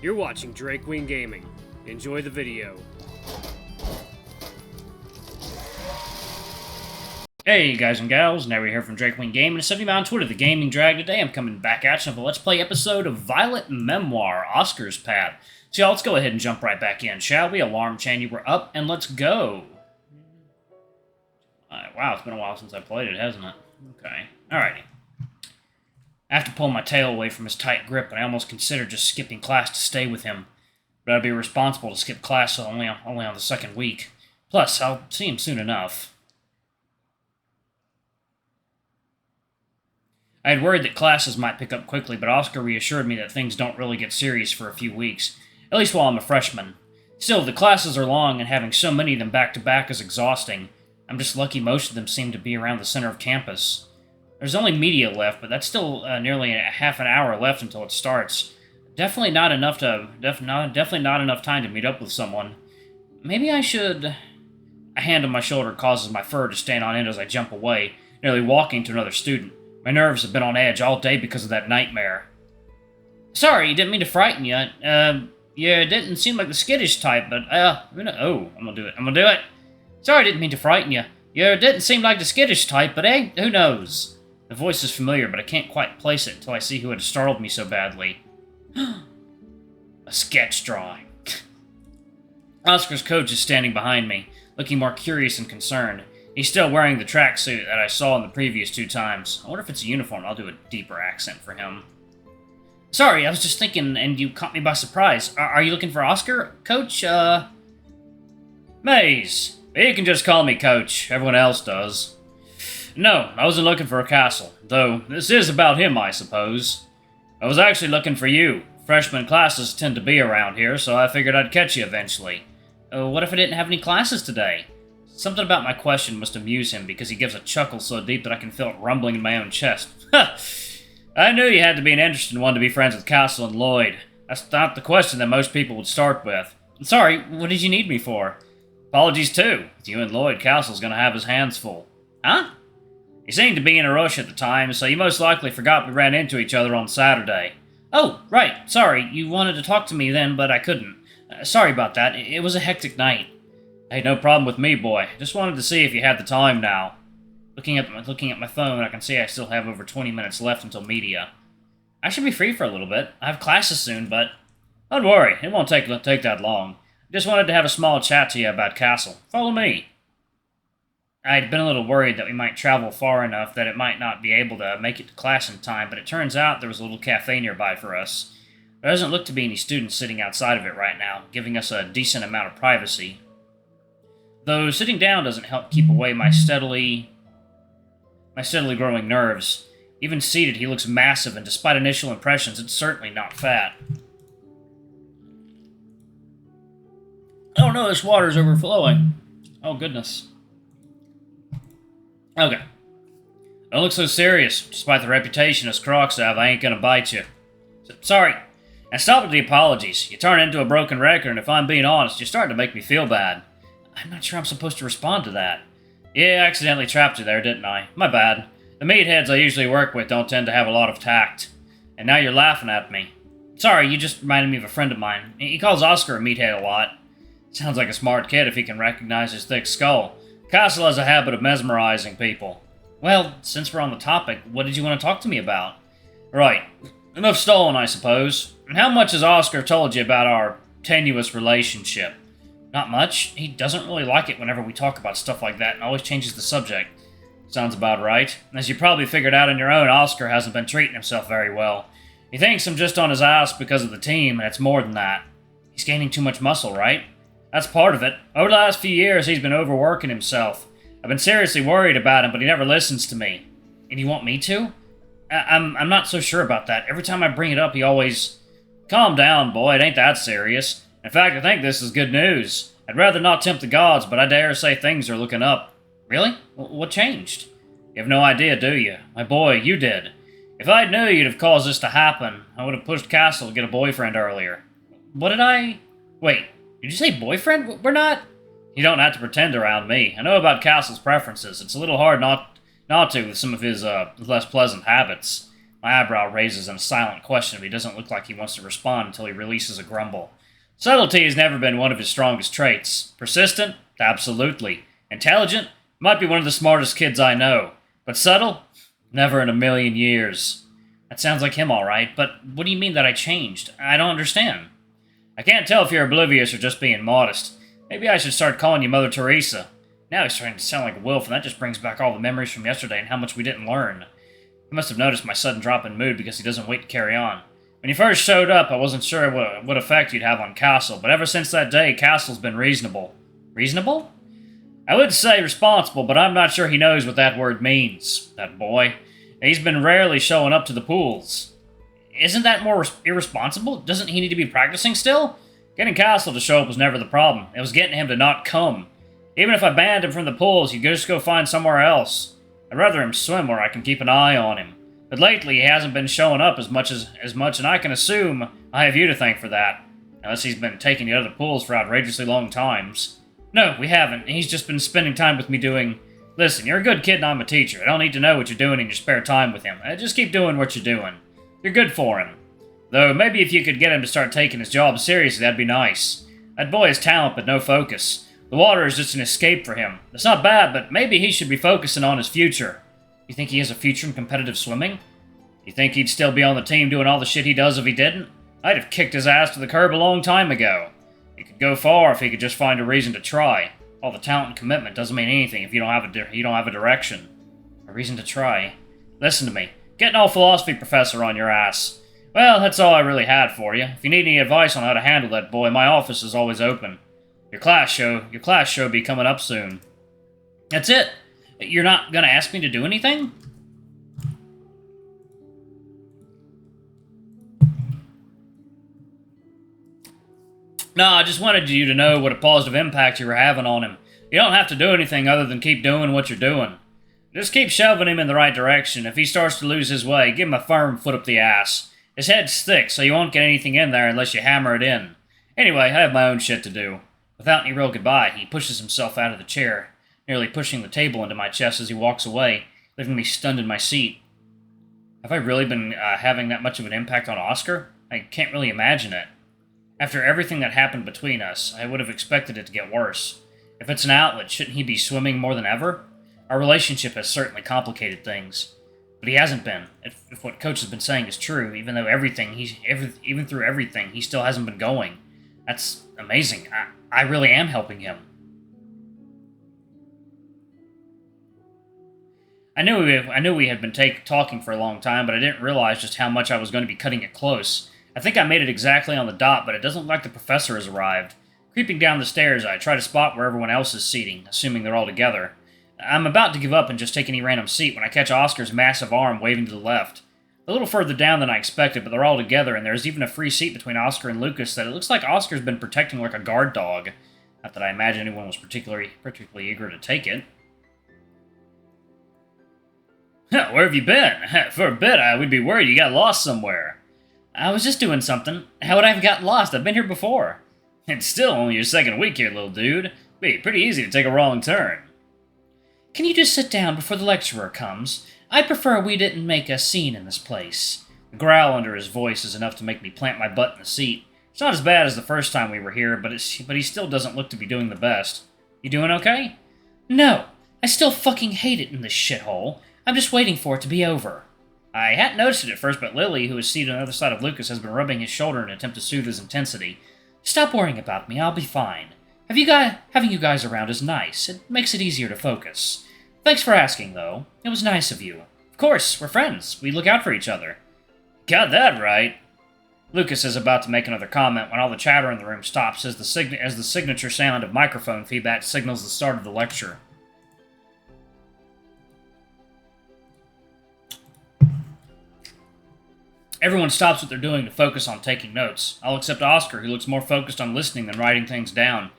You're watching Drake Wing Gaming. Enjoy the video. Hey guys and gals, now we're here from Drake Wing Gaming, and send me on Twitter, The Gaming Drag. Today I'm coming back at you with a Let's Play episode of Violet Memoir, Oscar's Path. So y'all, let's go ahead and jump right back in, shall we? Alarm chain, you were up, and let's go. Wow, it's been a while since I played it, hasn't it? Okay, alrighty. I have to pull my tail away from his tight grip, and I almost considered just skipping class to stay with him. But I'd be responsible to skip class only on the second week. Plus, I'll see him soon enough. I had worried that classes might pick up quickly, but Oscar reassured me that things don't really get serious for a few weeks, at least while I'm a freshman. Still, the classes are long, and having so many of them back-to-back is exhausting. I'm just lucky most of them seem to be around the center of campus. There's only media left, but that's still nearly a half an hour left until it starts. Definitely not enough time to meet up with someone. Maybe I should... A hand on my shoulder causes my fur to stand on end as I jump away, nearly walking to another student. My nerves have been on edge all day because of that nightmare. Sorry, didn't mean to frighten you. You didn't seem like the skittish type, but, I'm gonna do it. Sorry, didn't mean to frighten you. You didn't seem like the skittish type, but hey, who knows? The voice is familiar, but I can't quite place it until I see who had startled me so badly. A sketch drawing. Oscar's coach is standing behind me, looking more curious and concerned. He's still wearing the tracksuit that I saw in the previous 2 times. I wonder if it's a uniform. I'll do a deeper accent for him. Sorry, I was just thinking, and you caught me by surprise. Are you looking for Oscar, Coach? Maze. You can just call me Coach. Everyone else does. No, I wasn't looking for a castle, though this is about him, I suppose. I was actually looking for you. Freshman classes tend to be around here, so I figured I'd catch you eventually. What if I didn't have any classes today? Something about my question must amuse him, because he gives a chuckle so deep that I can feel it rumbling in my own chest. I knew you had to be an interesting one to be friends with Castle and Lloyd. That's not the question that most people would start with. Sorry, what did you need me for? Apologies too. With you and Lloyd, Castle's gonna have his hands full. Huh? He seemed to be in a rush at the time, so you most likely forgot we ran into each other on Saturday. Oh, right. Sorry, you wanted to talk to me then, but I couldn't. Sorry about that. It was a hectic night. Hey, no problem with me, boy. Just wanted to see if you had the time now. Looking at my phone, I can see I still have over 20 minutes left until media. I should be free for a little bit. I have classes soon, but... Don't worry, it won't take that long. Just wanted to have a small chat to you about Castle. Follow me. I'd been a little worried that we might travel far enough that it might not be able to make it to class in time, but it turns out there was a little cafe nearby for us. There doesn't look to be any students sitting outside of it right now, giving us a decent amount of privacy. Though sitting down doesn't help keep away my steadily growing nerves. Even seated, he looks massive, and despite initial impressions, it's certainly not fat. Oh no, this water's overflowing. Oh goodness. Okay. Don't look so serious. Despite the reputation as Crocs have, I ain't gonna bite you. Sorry. And stop with the apologies. You turn into a broken record, and if I'm being honest, you're starting to make me feel bad. I'm not sure I'm supposed to respond to that. Yeah, I accidentally trapped you there, didn't I? My bad. The meatheads I usually work with don't tend to have a lot of tact. And now you're laughing at me. Sorry, you just reminded me of a friend of mine. He calls Oscar a meathead a lot. Sounds like a smart kid if he can recognize his thick skull. Castle has a habit of mesmerizing people. Well, since we're on the topic, what did you want to talk to me about? Right. Enough stalling, I suppose. And how much has Oscar told you about our tenuous relationship? Not much. He doesn't really like it whenever we talk about stuff like that and always changes the subject. Sounds about right. As you probably figured out on your own, Oscar hasn't been treating himself very well. He thinks I'm just on his ass because of the team, and it's more than that. He's gaining too much muscle, right? That's part of it. Over the last few years, he's been overworking himself. I've been seriously worried about him, but he never listens to me. And you want me to? I'm not so sure about that. Every time I bring it up, he always... Calm down, boy. It ain't that serious. In fact, I think this is good news. I'd rather not tempt the gods, but I dare say things are looking up. Really? What changed? You have no idea, do you? My boy, you did. If I knew you'd have caused this to happen, I would have pushed Castle to get a boyfriend earlier. What did I... Wait, did you say boyfriend? We're not... You don't have to pretend around me. I know about Castle's preferences. It's a little hard not to with some of his less pleasant habits. My eyebrow raises in a silent question, but he doesn't look like he wants to respond until he releases a grumble. Subtlety has never been one of his strongest traits. Persistent? Absolutely. Intelligent? Might be one of the smartest kids I know. But subtle? Never in a million years. That sounds like him, all right, but what do you mean that I changed? I don't understand. I can't tell if you're oblivious or just being modest. Maybe I should start calling you Mother Teresa. Now he's starting to sound like Wilf, and that just brings back all the memories from yesterday and how much we didn't learn. He must have noticed my sudden drop in mood because he doesn't wait to carry on. When you first showed up, I wasn't sure what effect you'd have on Castle, but ever since that day, Castle's been reasonable. Reasonable? I would say responsible, but I'm not sure he knows what that word means, that boy. He's been rarely showing up to the pools. Isn't that more irresponsible? Doesn't he need to be practicing still? Getting Castle to show up was never the problem. It was getting him to not come. Even if I banned him from the pools, he'd just go find somewhere else. I'd rather him swim where I can keep an eye on him. But lately, he hasn't been showing up as much, and I can assume I have you to thank for that. Unless he's been taking you to other pools for outrageously long times. No, we haven't. He's just been spending time with me doing... Listen, you're a good kid and I'm a teacher. I don't need to know what you're doing in your spare time with him. Just keep doing what you're doing. You're good for him. Though, maybe if you could get him to start taking his job seriously, that'd be nice. That boy has talent but no focus. The water is just an escape for him. It's not bad, but maybe he should be focusing on his future. You think he has a future in competitive swimming? You think he'd still be on the team doing all the shit he does if he didn't? I'd have kicked his ass to the curb a long time ago. He could go far if he could just find a reason to try. All the talent and commitment doesn't mean anything if you don't have a direction. A reason to try. Listen to me. Get an old philosophy professor on your ass. Well, that's all I really had for you. If you need any advice on how to handle that boy, my office is always open. Your class show be coming up soon. That's it. You're not gonna ask me to do anything? No, I just wanted you to know what a positive impact you were having on him. You don't have to do anything other than keep doing what you're doing. Just keep shoving him in the right direction. If he starts to lose his way, give him a firm foot up the ass. His head's thick, so you won't get anything in there unless you hammer it in. Anyway, I have my own shit to do. Without any real goodbye, he pushes himself out of the chair, nearly pushing the table into my chest as he walks away, leaving me stunned in my seat. Have I really been having that much of an impact on Oscar? I can't really imagine it. After everything that happened between us, I would have expected it to get worse. If it's an outlet, shouldn't he be swimming more than ever? Our relationship has certainly complicated things. But he hasn't been. If what Coach has been saying is true, even through everything, he still hasn't been going. That's amazing. I really am helping him. I knew we had been talking for a long time, but I didn't realize just how much I was going to be cutting it close. I think I made it exactly on the dot, but it doesn't look like the professor has arrived. Creeping down the stairs, I try to spot where everyone else is seating, assuming they're all together. I'm about to give up and just take any random seat when I catch Oscar's massive arm waving to the left. A little further down than I expected, but they're all together, and there's even a free seat between Oscar and Lucas that it looks like Oscar's been protecting like a guard dog. Not that I imagine anyone was particularly eager to take it. Where have you been? For a bit, we'd be worried you got lost somewhere. I was just doing something. How would I have gotten lost? I've been here before. It's still only your second week here, little dude. Be pretty easy to take a wrong turn. Can you just sit down before the lecturer comes? I'd prefer we didn't make a scene in this place. The growl under his voice is enough to make me plant my butt in the seat. It's not as bad as the first time we were here, but he still doesn't look to be doing the best. You doing okay? No. I still fucking hate it in this shithole. I'm just waiting for it to be over. I hadn't noticed it at first, but Lily, who is seated on the other side of Lucas, has been rubbing his shoulder in an attempt to soothe his intensity. Stop worrying about me, I'll be fine. Having you guys around is nice. It makes it easier to focus. Thanks for asking, though. It was nice of you. Of course, we're friends. We look out for each other. Got that right. Lucas is about to make another comment when all the chatter in the room stops as the signature sound of microphone feedback signals the start of the lecture. Everyone stops what they're doing to focus on taking notes, all except Oscar, who looks more focused on listening than writing things down.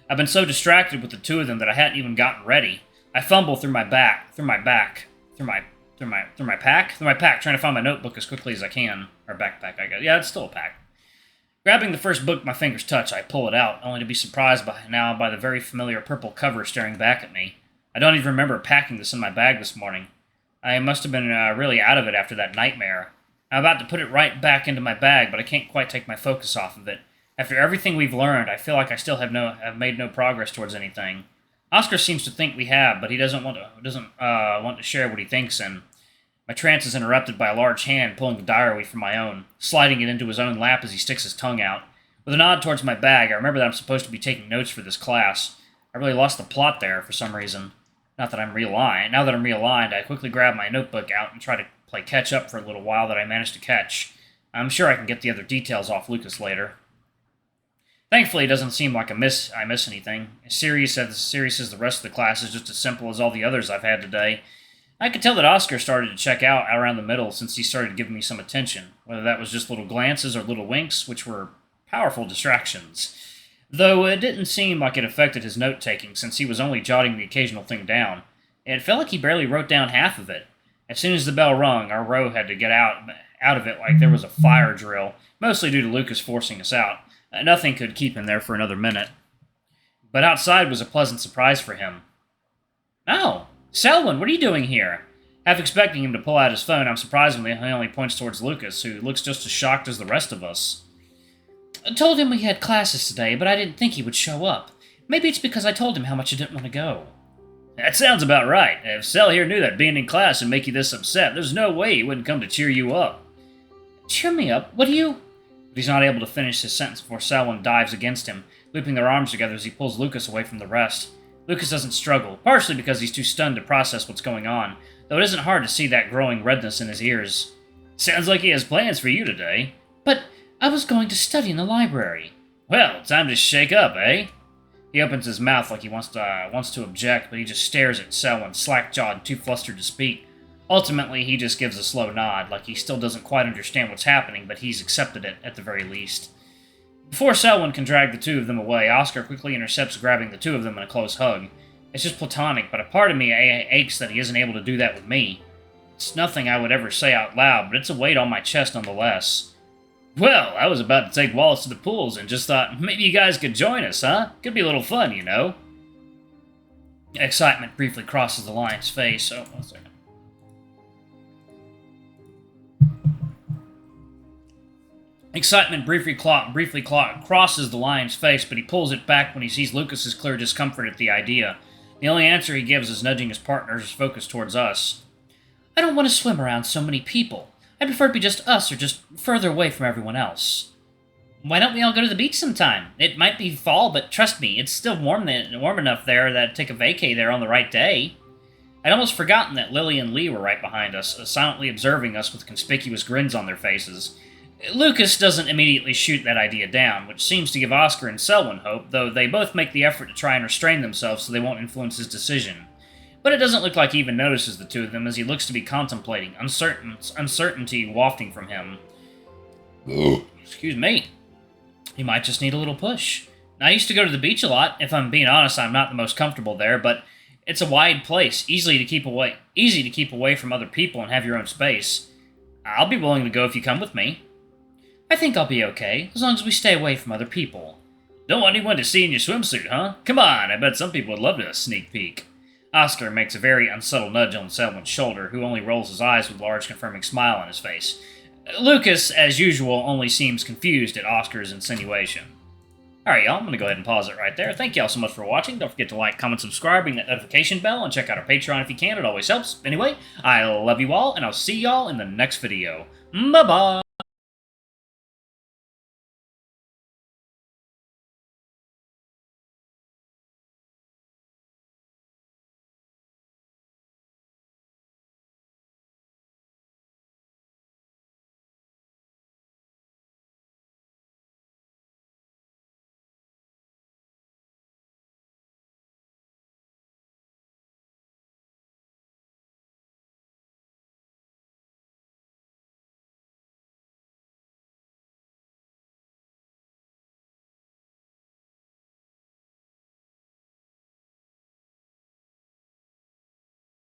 I've been so distracted with the two of them that I hadn't even gotten ready. I fumble through my pack, trying to find my notebook as quickly as I can. Or backpack, I guess. Yeah, it's still a pack. Grabbing the first book my fingers touch, I pull it out, only to be surprised by the very familiar purple cover staring back at me. I don't even remember packing this in my bag this morning. I must have been really out of it after that nightmare. I'm about to put it right back into my bag, but I can't quite take my focus off of it. After everything we've learned, I feel like I still have made no progress towards anything. Oscar seems to think we have, but he doesn't want to share what he thinks, and my trance is interrupted by a large hand pulling the diary from my own, sliding it into his own lap as he sticks his tongue out. With a nod towards my bag, I remember that I'm supposed to be taking notes for this class. I really lost the plot there for some reason. Now that I'm realigned, I quickly grab my notebook out and try to play catch up for a little while that I managed to catch. I'm sure I can get the other details off Lucas later. Thankfully, it doesn't seem like I miss anything. As serious as the rest of the class is just as simple as all the others I've had today. I could tell that Oscar started to check out around the middle since he started giving me some attention, whether that was just little glances or little winks, which were powerful distractions. Though it didn't seem like it affected his note-taking since he was only jotting the occasional thing down. It felt like he barely wrote down half of it. As soon as the bell rung, our row had to get out of it like there was a fire drill, mostly due to Lucas forcing us out. Nothing could keep him there for another minute. But outside was a pleasant surprise for him. "Oh, Selwyn, what are you doing here?" Half expecting him to pull out his phone, I'm surprised when he only points towards Lucas, who looks just as shocked as the rest of us. "I told him we had classes today, but I didn't think he would show up. Maybe it's because I told him how much I didn't want to go." "That sounds about right. If Sel here knew that being in class would make you this upset, there's no way he wouldn't come to cheer you up." "Cheer me up? What do you—" But he's not able to finish his sentence before Selwyn dives against him, looping their arms together as he pulls Lucas away from the rest. Lucas doesn't struggle, partially because he's too stunned to process what's going on, though it isn't hard to see that growing redness in his ears. "Sounds like he has plans for you today." "But I was going to study in the library." "Well, time to shake up, eh?" He opens his mouth like he wants to object, but he just stares at Selwyn, slack-jawed, too flustered to speak. Ultimately, he just gives a slow nod, like he still doesn't quite understand what's happening, but he's accepted it, at the very least. Before Selwyn can drag the two of them away, Oscar quickly intercepts, grabbing the two of them in a close hug. It's just platonic, but a part of me aches that he isn't able to do that with me. It's nothing I would ever say out loud, but it's a weight on my chest nonetheless. "Well, I was about to take Wallace to the pools and just thought maybe you guys could join us, huh? Could be a little fun, you know." Excitement briefly crosses the lion's face. Oh, one second. Excitement briefly crosses the lion's face, but he pulls it back when he sees Lucas's clear discomfort at the idea. The only answer he gives is nudging his partner's focus towards us. "I don't want to swim around so many people. I prefer it be just us or just further away from everyone else." "Why don't we all go to the beach sometime? It might be fall, but trust me, it's still warm enough there that take a vacay there on the right day." I'd almost forgotten that Lily and Lee were right behind us, silently observing us with conspicuous grins on their faces. Lucas doesn't immediately shoot that idea down, which seems to give Oscar and Selwyn hope, though they both make the effort to try and restrain themselves so they won't influence his decision. But it doesn't look like he even notices the two of them, as he looks to be contemplating, uncertainty wafting from him. Excuse me. He might just need a little push. Now, I used to go to the beach a lot. If I'm being honest, I'm not the most comfortable there, but it's a wide place, easy to keep away from other people and have your own space. I'll be willing to go if you come with me. I think I'll be okay, as long as we stay away from other people. Don't want anyone to see in your swimsuit, huh? Come on, I bet some people would love to sneak peek. Oscar makes a very unsubtle nudge on Selwyn's shoulder, who only rolls his eyes with a large confirming smile on his face. Lucas, as usual, only seems confused at Oscar's insinuation. Alright, y'all, I'm going to go ahead and pause it right there. Thank y'all so much for watching. Don't forget to like, comment, subscribe, ring that notification bell, and check out our Patreon if you can. It always helps. Anyway, I love you all, and I'll see y'all in the next video. Bye-bye!